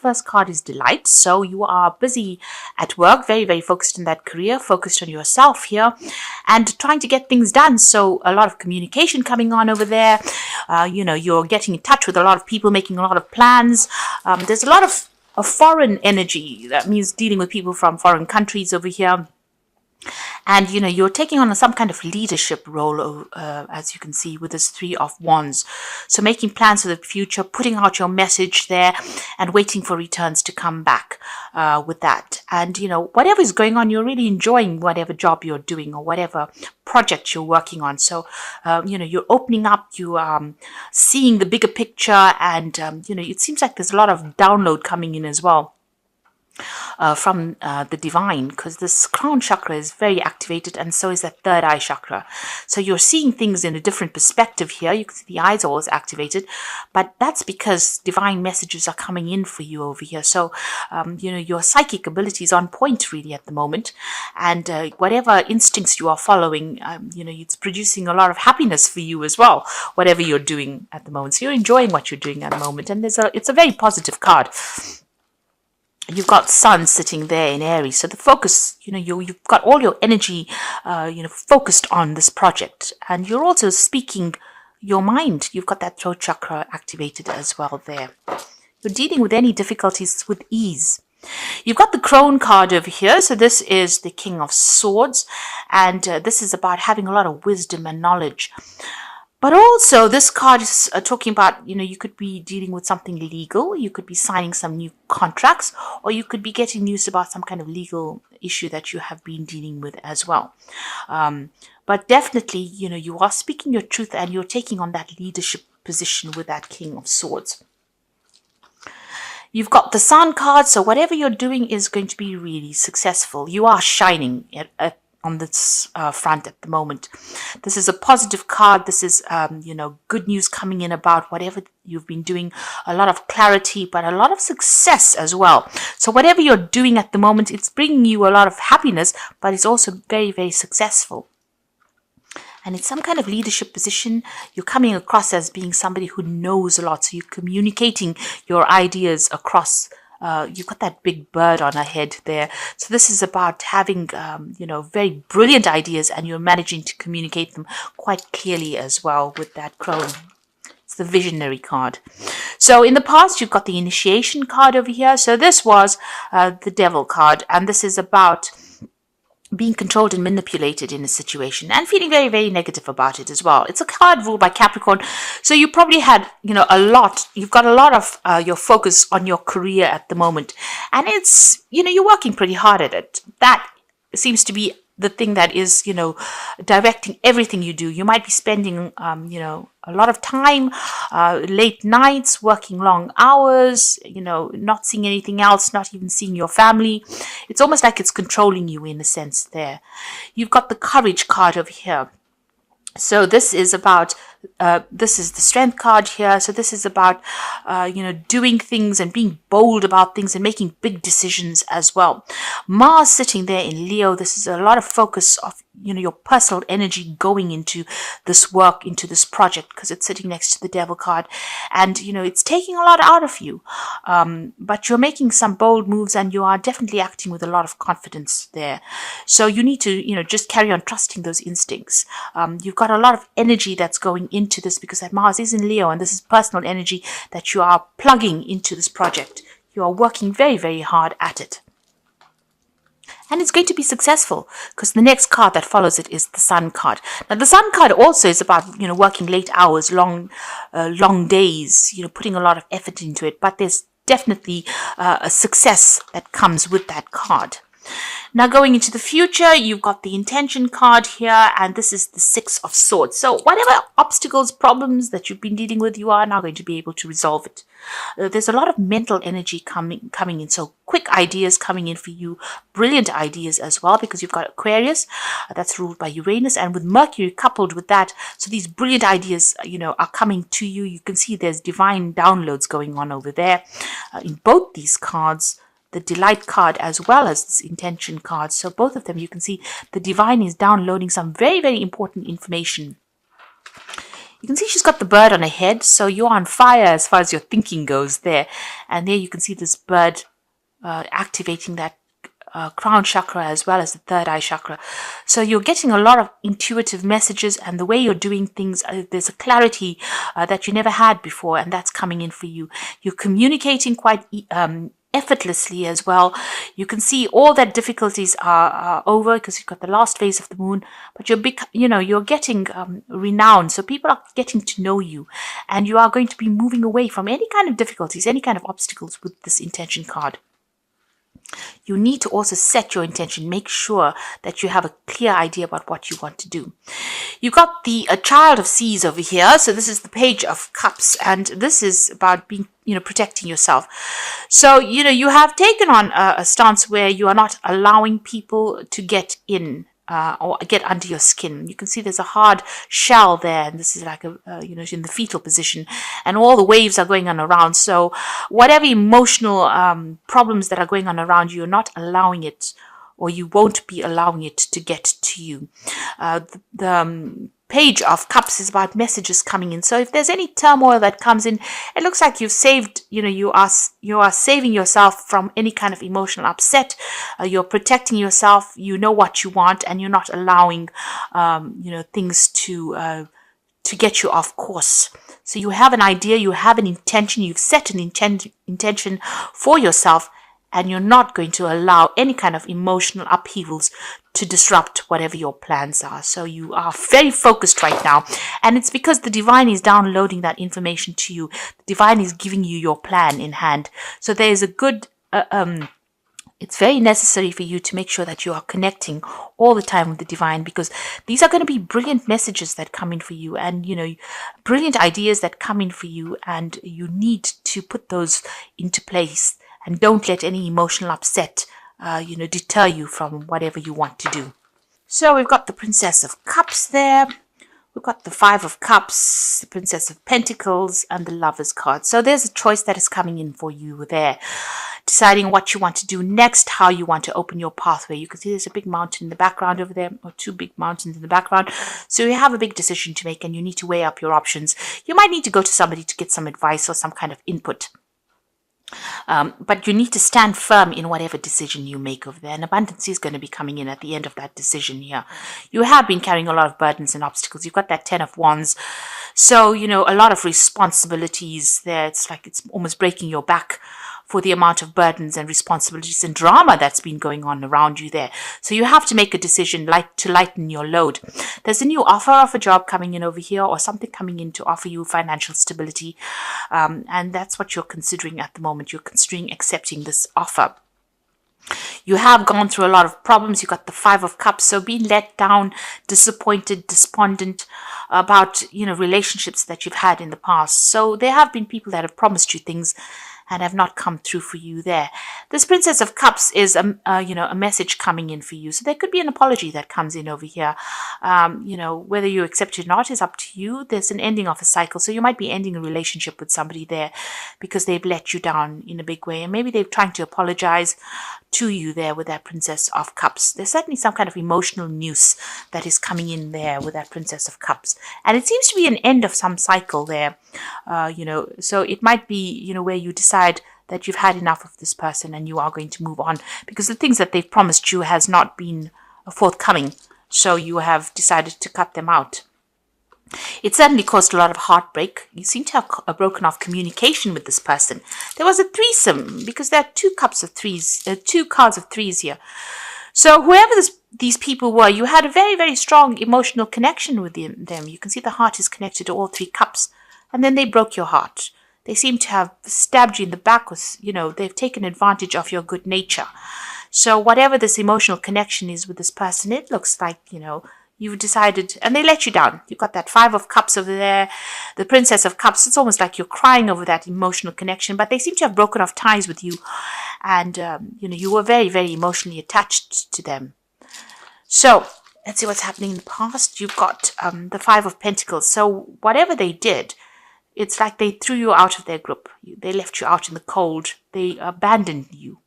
first card is delight. So you are busy at work, very, very focused in that career, focused on yourself here and trying to get things done. So a lot of communication coming on over there. You're getting in touch with a lot of people, making a lot of plans. There's a lot of foreign energy. That means dealing with people from foreign countries over here. And, you're taking on some kind of leadership role, as you can see, with this Three of Wands. So making plans for the future, putting out your message there and waiting for returns to come back with that. And, whatever is going on, you're really enjoying whatever job you're doing or whatever project you're working on. So, you're opening up, you seeing the bigger picture and, it seems like there's a lot of download coming in as well. From the divine, because this crown chakra is very activated and so is that third eye chakra. So you're seeing things in a different perspective here. You can see the eyes are always activated, but that's because divine messages are coming in for you over here. So, your psychic ability is on point really at the moment. And whatever instincts you are following, it's producing a lot of happiness for you as well, whatever you're doing at the moment. So you're enjoying what you're doing at the moment. And it's a very positive card. You've got Sun sitting there in Aries. So the focus, you've got all your energy, focused on this project. And you're also speaking your mind. You've got that throat chakra activated as well there. You're dealing with any difficulties with ease. You've got the Crone card over here. So this is the King of Swords. And this is about having a lot of wisdom and knowledge. But also this card is talking about, you could be dealing with something legal. You could be signing some new contracts, or you could be getting news about some kind of legal issue that you have been dealing with as well. But definitely, you are speaking your truth and you're taking on that leadership position with that King of Swords. You've got the Sun card. So whatever you're doing is going to be really successful. You are shining on this front at the moment. This is a positive card. This is, good news coming in about whatever you've been doing. A lot of clarity, but a lot of success as well. So whatever you're doing at the moment, it's bringing you a lot of happiness, but it's also very, very successful. And it's some kind of leadership position. You're coming across as being somebody who knows a lot. So you're communicating your ideas across. You've got that big bird on her head there. So this is about having, very brilliant ideas, and you're managing to communicate them quite clearly as well with that crone. It's the visionary card. So in the past, you've got the initiation card over here. So this was the devil card, and this is about being controlled and manipulated in a situation and feeling very, very negative about it as well. It's a card ruled by Capricorn. So you probably had, you've got a lot of your focus on your career at the moment. And it's, you're working pretty hard at it. That seems to be the thing that is, directing everything you do. You might be spending, a lot of time, late nights, working long hours, not seeing anything else, not even seeing your family. It's almost like it's controlling you in a sense there. You've got the courage card over here. So this is about, this is the strength card here. So this is about, doing things and being bold about things and making big decisions as well. Mars sitting there in Leo. This is a lot of focus of, your personal energy going into this work, into this project, because it's sitting next to the devil card. And, it's taking a lot out of you. But you're making some bold moves and you are definitely acting with a lot of confidence there. So you need to, just carry on trusting those instincts. You've got a lot of energy that's going into this because that Mars is in Leo, and this is personal energy that you are plugging into this project. You are working very, very hard at it. And it's going to be successful because the next card that follows it is the Sun card. Now, the Sun card also is about, working late hours, long days, putting a lot of effort into it. But there's definitely a success that comes with that card. Now, going into the future, you've got the intention card here, and this is the Six of Swords. So whatever obstacles, problems that you've been dealing with, you are now going to be able to resolve it. There's a lot of mental energy coming in. So quick ideas coming in for you, brilliant ideas as well, because you've got Aquarius that's ruled by Uranus, and with Mercury coupled with that. So these brilliant ideas, are coming to you. You can see there's divine downloads going on over there in both these cards. The delight card as well as this intention card. So both of them, you can see the divine is downloading some very, very important information. You can see she's got the bird on her head, so you're on fire as far as your thinking goes there. And there you can see this bird activating that crown chakra as well as the third eye chakra. So you're getting a lot of intuitive messages, and the way you're doing things, there's a clarity that you never had before, and that's coming in for you. You're communicating quite effortlessly as well. You can see all that difficulties are over because you've got the last phase of the moon, but you're getting renowned. So people are getting to know you, and you are going to be moving away from any kind of difficulties, any kind of obstacles with this intention card. You need to also set your intention. Make sure that you have a clear idea about what you want to do. You got the Child of Seas over here. So this is the Page of Cups, and this is about being, protecting yourself. So, you have taken on a stance where you are not allowing people to get in or get under your skin. You can see there's a hard shell there, and this is like in the fetal position, and all the waves are going on around. So whatever emotional problems that are going on around you, you're not allowing it, or you won't be allowing it to get to you. The Page of Cups is about messages coming in. So if there's any turmoil that comes in, it looks like you've saved, you are saving yourself from any kind of emotional upset. You're protecting yourself. You know what you want, and you're not allowing, things to get you off course. So you have an idea, you have an intention, you've set an intention for yourself, and you're not going to allow any kind of emotional upheavals to disrupt whatever your plans are. So you are very focused right now, and it's because the divine is downloading that information to you. The divine is giving you your plan in hand. So there is a good it's very necessary for you to make sure that you are connecting all the time with the divine, because these are going to be brilliant messages that come in for you, and brilliant ideas that come in for you, and you need to put those into place. And don't let any emotional upset, deter you from whatever you want to do. So we've got the Princess of Cups there. We've got the Five of Cups, the Princess of Pentacles, and the Lover's card. So there's a choice that is coming in for you there. Deciding what you want to do next, how you want to open your pathway. You can see there's a big mountain in the background over there, or two big mountains in the background. So you have a big decision to make, and you need to weigh up your options. You might need to go to somebody to get some advice or some kind of input. But you need to stand firm in whatever decision you make over there. And abundance is going to be coming in at the end of that decision here. You have been carrying a lot of burdens and obstacles. You've got that 10 of Wands. So, a lot of responsibilities there. It's like it's almost breaking your back for the amount of burdens and responsibilities and drama that's been going on around you there. So you have to make a decision to lighten your load. There's a new offer of a job coming in over here, or something coming in to offer you financial stability. And that's what you're considering at the moment. You're considering accepting this offer. You have gone through a lot of problems. You got the Five of Cups. So being let down, disappointed, despondent about, relationships that you've had in the past. So there have been people that have promised you things and have not come through for you there. This Princess of Cups is a message coming in for you. So there could be an apology that comes in over here. Whether you accept it or not is up to you. There's an ending of a cycle. So you might be ending a relationship with somebody there because they've let you down in a big way. And maybe they're trying to apologize to you there with that Princess of Cups. There's certainly some kind of emotional noose that is coming in there with that Princess of Cups. And it seems to be an end of some cycle there, so it might be, where you decide that you've had enough of this person and you are going to move on because the things that they've promised you has not been forthcoming. So you have decided to cut them out. It certainly caused a lot of heartbreak. You seem to have broken off communication with this person. There was a threesome because there are two cards of threes here. So whoever these people were, you had a very, very strong emotional connection with them. You can see the heart is connected to all three cups. And then they broke your heart. They seem to have stabbed you in the back with, they've taken advantage of your good nature. So whatever this emotional connection is with this person, it looks like, you've decided, and they let you down. You've got that Five of Cups over there, the Princess of Cups. It's almost like you're crying over that emotional connection, but they seem to have broken off ties with you. And, you were very, very emotionally attached to them. So let's see what's happening in the past. You've got the Five of Pentacles. So whatever they did, it's like they threw you out of their group. They left you out in the cold. They abandoned you.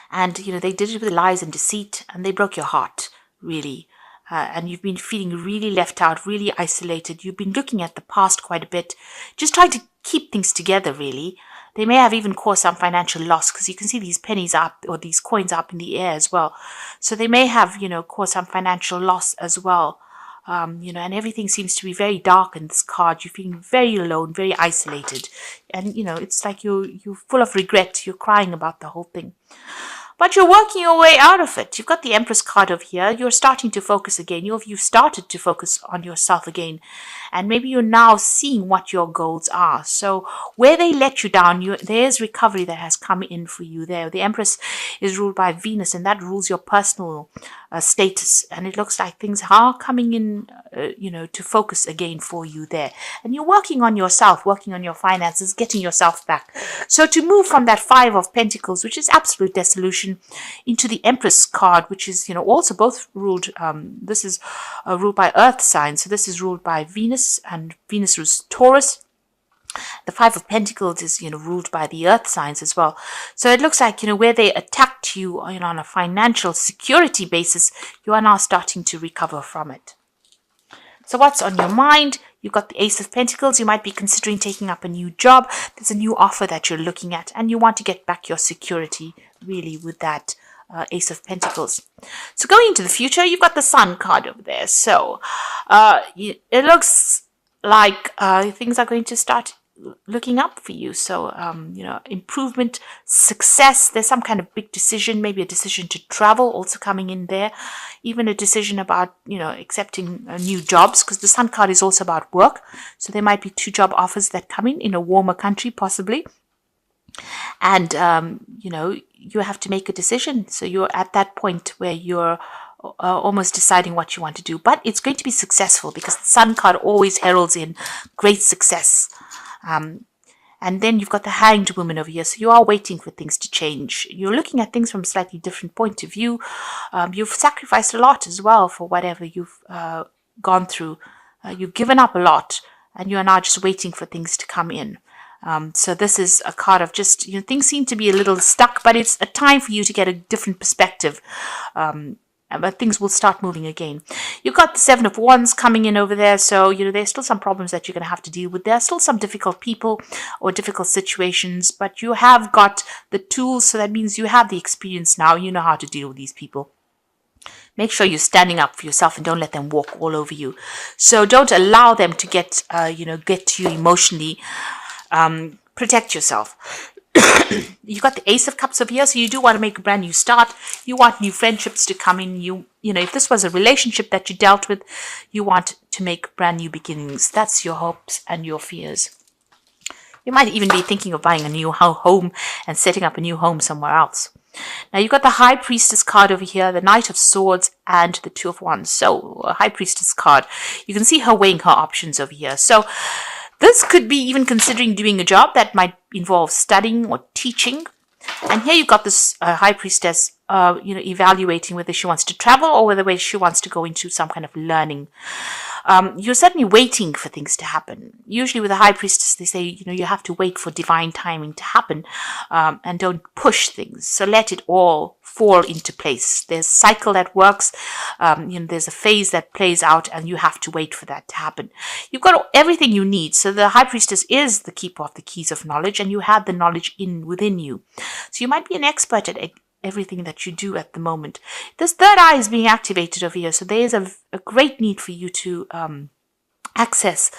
And, they did it with lies and deceit, and they broke your heart, really. and you've been feeling really left out, really isolated. You've been looking at the past quite a bit, just trying to keep things together, really. They may have even caused some financial loss because you can see these pennies up or these coins up in the air as well. So they may have, caused some financial loss as well. And everything seems to be very dark in this card. You're feeling very alone, very isolated. And, it's like you're full of regret. You're crying about the whole thing. But you're working your way out of it. You've got the Empress card over here. You're starting to focus again. You've started to focus on yourself again. And maybe you're now seeing what your goals are. So where they let you down, there's recovery that has come in for you there. The Empress is ruled by Venus, and that rules your personal status. And it looks like things are coming in, to focus again for you there. And you're working on yourself, working on your finances, getting yourself back. So to move from that Five of Pentacles, which is absolute dissolution, into the Empress card, which is, also both ruled, this is ruled by Earth signs. So this is ruled by Venus, and Venus rules Taurus. The Five of Pentacles is, ruled by the Earth signs as well. So it looks like, where they attacked you, on a financial security basis, you are now starting to recover from it. So what's on your mind? You've got the Ace of Pentacles. You might be considering taking up a new job. There's a new offer that you're looking at, and you want to get back your security, really, with that Ace of Pentacles. So going into the future, you've got the Sun card over there. So it looks like things are going to start looking up for you. So, improvement, success. There's some kind of big decision, maybe a decision to travel also coming in there. Even a decision about, accepting new jobs, because the Sun card is also about work. So there might be 2 job offers that come in a warmer country, possibly. And, you have to make a decision. So you're at that point where you're almost deciding what you want to do. But it's going to be successful because the Sun card always heralds in great success. And then you've got the Hanged Woman over here. So you are waiting for things to change. You're looking at things from a slightly different point of view. You've sacrificed a lot as well for whatever you've gone through. You've given up a lot, and you are now just waiting for things to come in. So this is a card of just, things seem to be a little stuck, but it's a time for you to get a different perspective. But things will start moving again. You've got the Seven of Wands coming in over there. So, there's still some problems that you're going to have to deal with. There are still some difficult people or difficult situations, but you have got the tools. So that means you have the experience now. You know how to deal with these people. Make sure you're standing up for yourself and don't let them walk all over you. So don't allow them to get to you emotionally. Protect yourself. You've got the Ace of Cups over here, so you do want to make a brand new start. You want new friendships to come in. If this was a relationship that you dealt with, you want to make brand new beginnings. That's your hopes and your fears. You might even be thinking of buying a new home and setting up a new home somewhere else. Now you've got the High Priestess card over here, the Knight of Swords, and the Two of Wands. So a High Priestess card. You can see her weighing her options over here. So this could be even considering doing a job that might involve studying or teaching. And here you've got this High Priestess, evaluating whether she wants to travel or whether she wants to go into some kind of learning. You're certainly waiting for things to happen. Usually with a High Priestess, they say, you have to wait for divine timing to happen, and don't push things. So let it all fall into place. There's a cycle that works. There's a phase that plays out, and you have to wait for that to happen. You've got everything you need. So the High Priestess is the keeper of the keys of knowledge, and you have the knowledge within you. So you might be an expert at everything that you do at the moment. This third eye is being activated over here. So there is a great need for you to access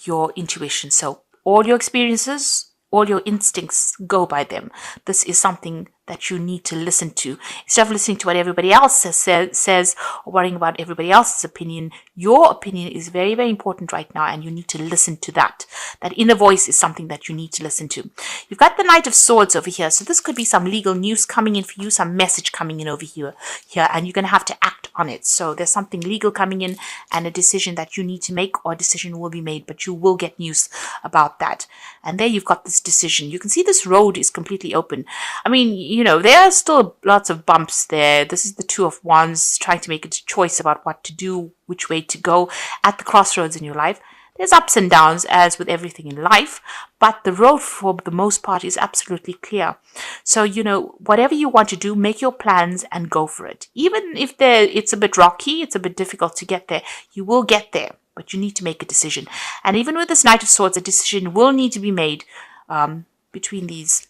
your intuition. So all your experiences, all your instincts, go by them. This is something that you need to listen to. Instead of listening to what everybody else says or worrying about everybody else's opinion, your opinion is very, very important right now, and you need to listen to that. That inner voice is something that you need to listen to. You've got the Knight of Swords over here. So this could be some legal news coming in for you, some message coming in over here, and you're going to have to act on it. So there's something legal coming in and a decision that you need to make, or a decision will be made, but you will get news about that. And there you've got this decision. You can see this road is completely open. I mean, there are still lots of bumps there. This is the Two of Wands trying to make a choice about what to do, which way to go at the crossroads in your life. There's ups and downs as with everything in life, but the road for the most part is absolutely clear. So, whatever you want to do, make your plans and go for it. Even if it's a bit rocky, it's a bit difficult to get there, you will get there, but you need to make a decision. And even with this Knight of Swords, a decision will need to be made between these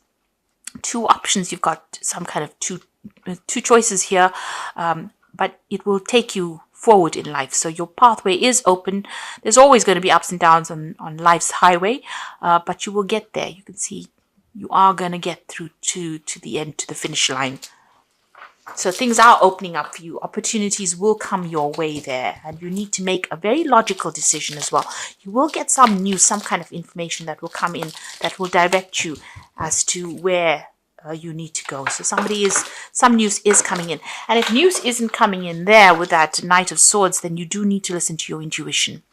two options. You've got some kind of two choices here, but it will take you forward in life. So your pathway is open. There's always going to be ups and downs on life's highway, but you will get there. You can see you are going to get through to the end, to the finish line. So things are opening up for you. Opportunities will come your way there, and you need to make a very logical decision as well. You will get some news, some kind of information that will come in that will direct you as to where you need to go. So some news is coming in. And if news isn't coming in there with that Knight of Swords, then you do need to listen to your intuition.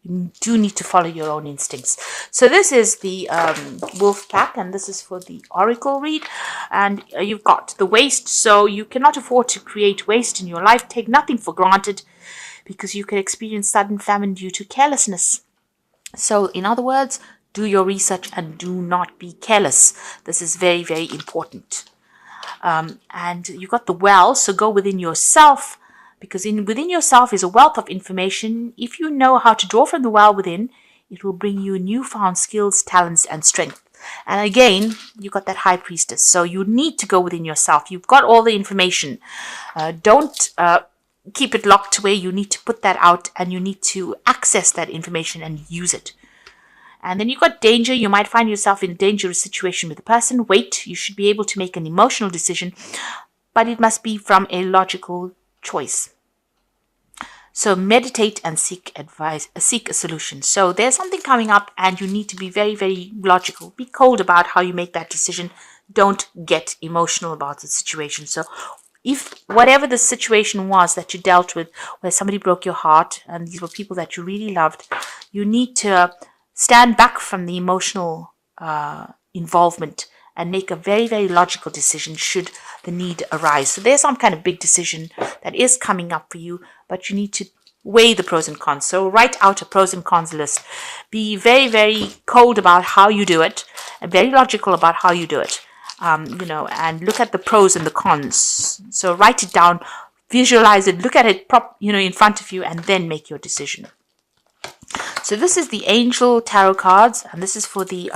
You do need to follow your own instincts. So this is the wolf pack, and this is for the oracle read. And you've got the waste. So you cannot afford to create waste in your life. Take nothing for granted, because you can experience sudden famine due to carelessness. So in other words, do your research and do not be careless. This is very, very important. And you've got the well, so go within yourself, because within yourself is a wealth of information. If you know how to draw from the well within, it will bring you newfound skills, talents, and strength. And again, you've got that High Priestess. So you need to go within yourself. You've got all the information. Don't keep it locked away. You need to put that out, and you need to access that information and use it. And then you've got danger. You might find yourself in a dangerous situation with a person. Wait, you should be able to make an emotional decision, but it must be from a logical choice. So meditate and seek advice, seek a solution. So there's something coming up, and you need to be very, very logical. Be cold about how you make that decision. Don't get emotional about the situation. So if whatever the situation was that you dealt with, where somebody broke your heart, and these were people that you really loved, you need to stand back from the emotional involvement and make a very, very logical decision should the need arise. So there's some kind of big decision that is coming up for you, but you need to weigh the pros and cons. So write out a pros and cons list. Be very, very cold about how you do it, and very logical about how you do it. And look at the pros and the cons. So write it down, visualize it, look at it in front of you, and then make your decision. So this is the Angel Tarot cards, and this is for the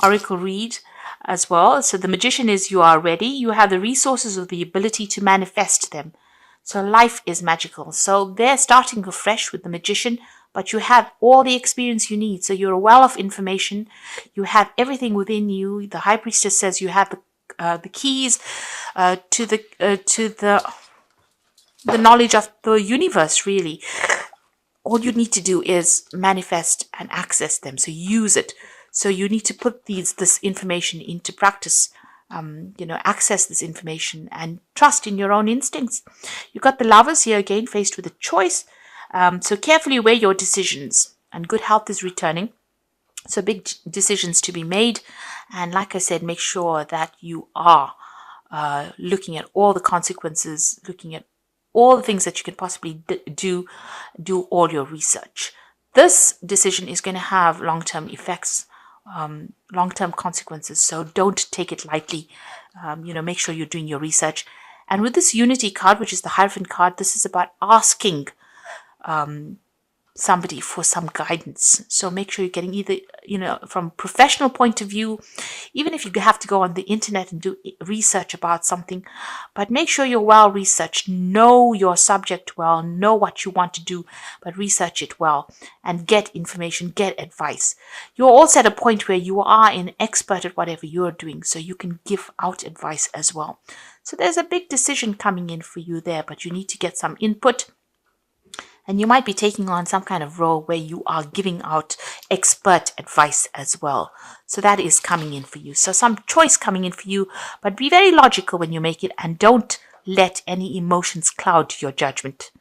Oracle read as well. So the Magician is you are ready. You have the resources or the ability to manifest them. So life is magical. So they're starting afresh with the Magician, but you have all the experience you need. So you're a well of information. You have everything within you. The High Priestess says you have the keys to the knowledge of the universe, really. All you need to do is manifest and access them. So use it. So you need to put this information into practice. Access this information and trust in your own instincts. You've got the Lovers here again, faced with a choice. So carefully weigh your decisions, and good health is returning. So big decisions to be made. And like I said, make sure that you are looking at all the consequences, looking at all the things that you can possibly do all your research. This decision is going to have long-term effects, long-term consequences. So don't take it lightly. Make sure you're doing your research. And with this Unity card, which is the Hierophant card, this is about asking somebody for some guidance. So make sure you're getting either, from a professional point of view, even if you have to go on the internet and do research about something, but make sure you're well researched, know your subject well, know what you want to do, but research it well and get information, get advice. You're also at a point where you are an expert at whatever you're doing, so you can give out advice as well. So there's a big decision coming in for you there, but you need to get some input. And you might be taking on some kind of role where you are giving out expert advice as well. So that is coming in for you. So some choice coming in for you, but be very logical when you make it, and don't let any emotions cloud your judgment.